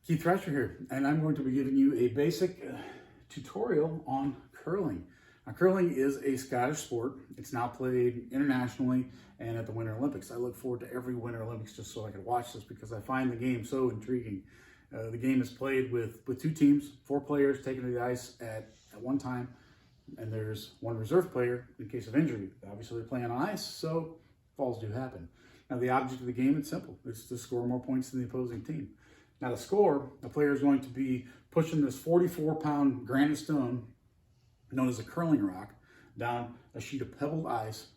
Keith Thrasher here, and I'm going to be giving you a basic tutorial on curling. Now, curling is a Scottish sport. It's now played internationally and at the Winter Olympics. I look forward to every Winter Olympics just so I can watch this because I find the game so intriguing. The game is played with two teams, 4 players taken to the ice at one time, and there's one reserve player in case of injury. Obviously, they're playing on ice, so falls do happen. Now, the object of the game, it's simple. It's to score more points than the opposing team. Now, to score, the player is going to be pushing this 44-pound granite stone, known as a curling rock, down a sheet of pebbled ice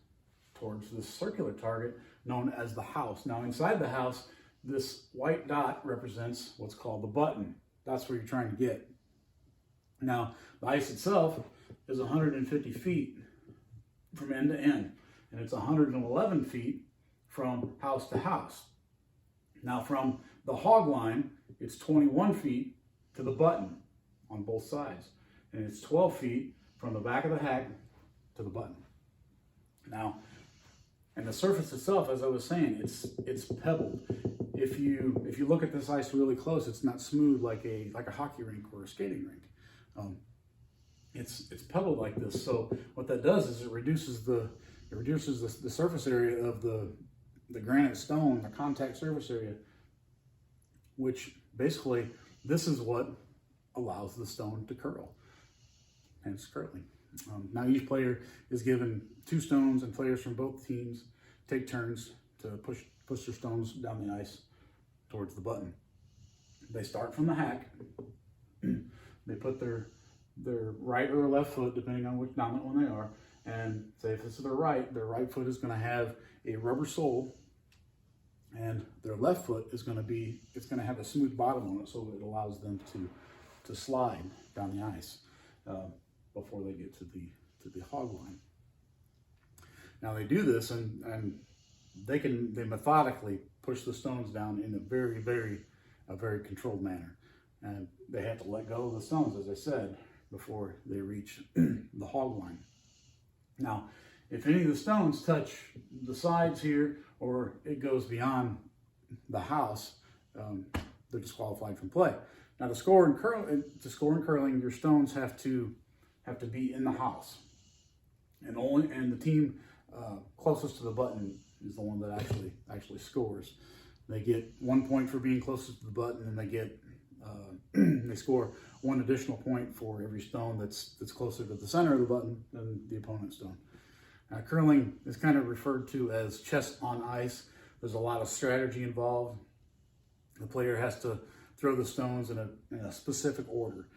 towards this circular target known as the house. Now, inside the house, this white dot represents what's called the button. That's where you're trying to get. Now, the ice itself is 150 feet from end to end, and it's 111 feet from house to house. Now, from the hog line, it's 21 feet to the button on both sides, and it's 12 feet from the back of the hack to the button. Now, and the surface itself, as I was saying, it's pebbled. If you look at this ice really close, it's not smooth like a hockey rink or a skating rink. It's pebbled like this. So what that does is it reduces the surface area of the granite stone, the contact surface area, which basically this is what allows the stone to curl, hence curling. Now each player is given 2 stones, and players from both teams take turns to push their stones down the ice towards the button. They start from the hack. They put their right or left foot, depending on which dominant one they are, and say if this is their right foot is going to have a rubber sole, and their left foot is going to have a smooth bottom on it, so it allows them to slide down the ice before they get to the hog line. Now they do this, and they methodically push the stones down in a very controlled manner, and they have to let go of the stones, as I said, before they reach the hog line. Now, if any of the stones touch the sides here, or it goes beyond the house, they're disqualified from play. Now, to score in curling, your stones have to be in the house, and the team closest to the button is the one that actually scores. They get 1 point for being closest to the button, and they get they score 1 additional point for every stone that's closer to the center of the button than the opponent's stone. Curling is kind of referred to as chess on ice. There's a lot of strategy involved. The player has to throw the stones in a specific order.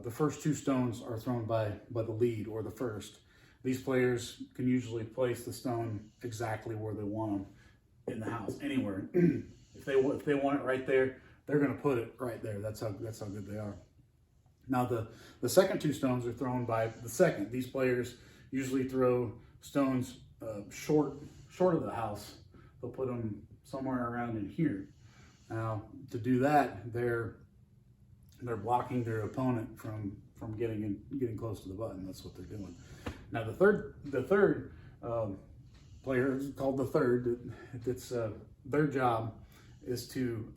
The first 2 stones are thrown by the lead, or the first. These players can usually place the stone exactly where they want them in the house, anywhere. If they want it right there, they're going to put it right there. That's how good they are. Now the second 2 stones are thrown by the second. These players usually throw stones short of the house. They'll put them somewhere around in here. Now, to do that, they're blocking their opponent from getting close to the button. That's what they're doing. Now, the third player, called the third, it's their job is to,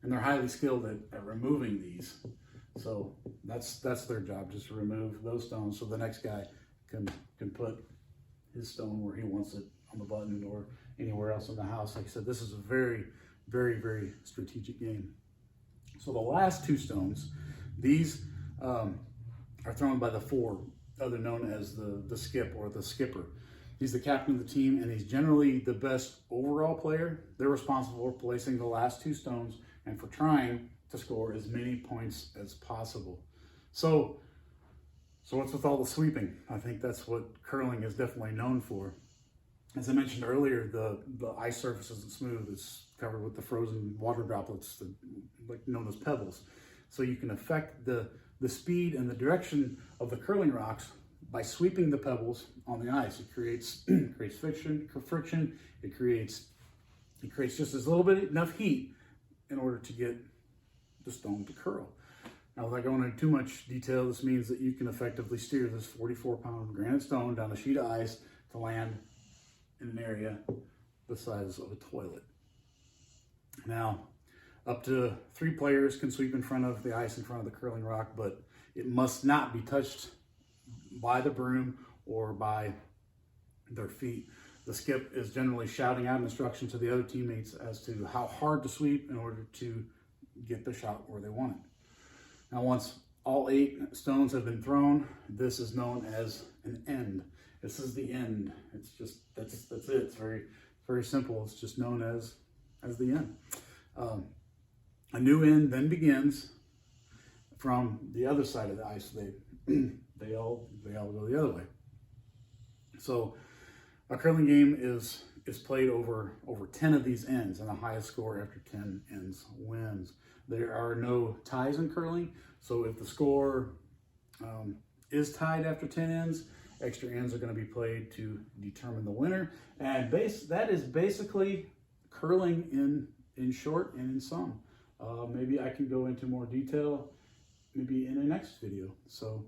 and they're highly skilled at removing these. So that's their job, just to remove those stones, so the next guy can put his stone where he wants it on the button or anywhere else in the house. Like I said, this is a very strategic game. So the last 2 stones, these are thrown by the 4, other known as the skip or the skipper. He's the captain of the team, and he's generally the best overall player. They're responsible for placing the last 2 stones and for trying to score as many points as possible. So what's with all the sweeping? I think that's what curling is definitely known for. As I mentioned earlier, the ice surface isn't smooth. It's covered with the frozen water droplets, known as pebbles. So you can affect the speed and the direction of the curling rocks by sweeping the pebbles on the ice. It creates friction. It creates just as little bit enough heat in order to get the stone to curl. Now, without going into too much detail, this means that you can effectively steer this 44-pound granite stone down a sheet of ice to land in an area the size of a toilet. Now, Up to 3 players can sweep in front of the ice in front of the curling rock, but it must not be touched by the broom or by their feet. The skip is generally shouting out instructions to the other teammates as to how hard to sweep in order to get the shot where they want it. Now, once all 8 stones have been thrown, this is known as an end. This is the end. It's just, that's it. It's very, very simple. It's just known as the end. A new end then begins from the other side of the ice. They all go the other way. So a curling game is played over 10 of these ends, and the highest score after 10 ends wins. There are no ties in curling, so if the score is tied after 10 ends, extra ends are going to be played to determine the winner. And that is basically curling in short and in sum. Maybe I can go into more detail maybe in the next video. So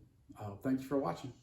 thanks for watching.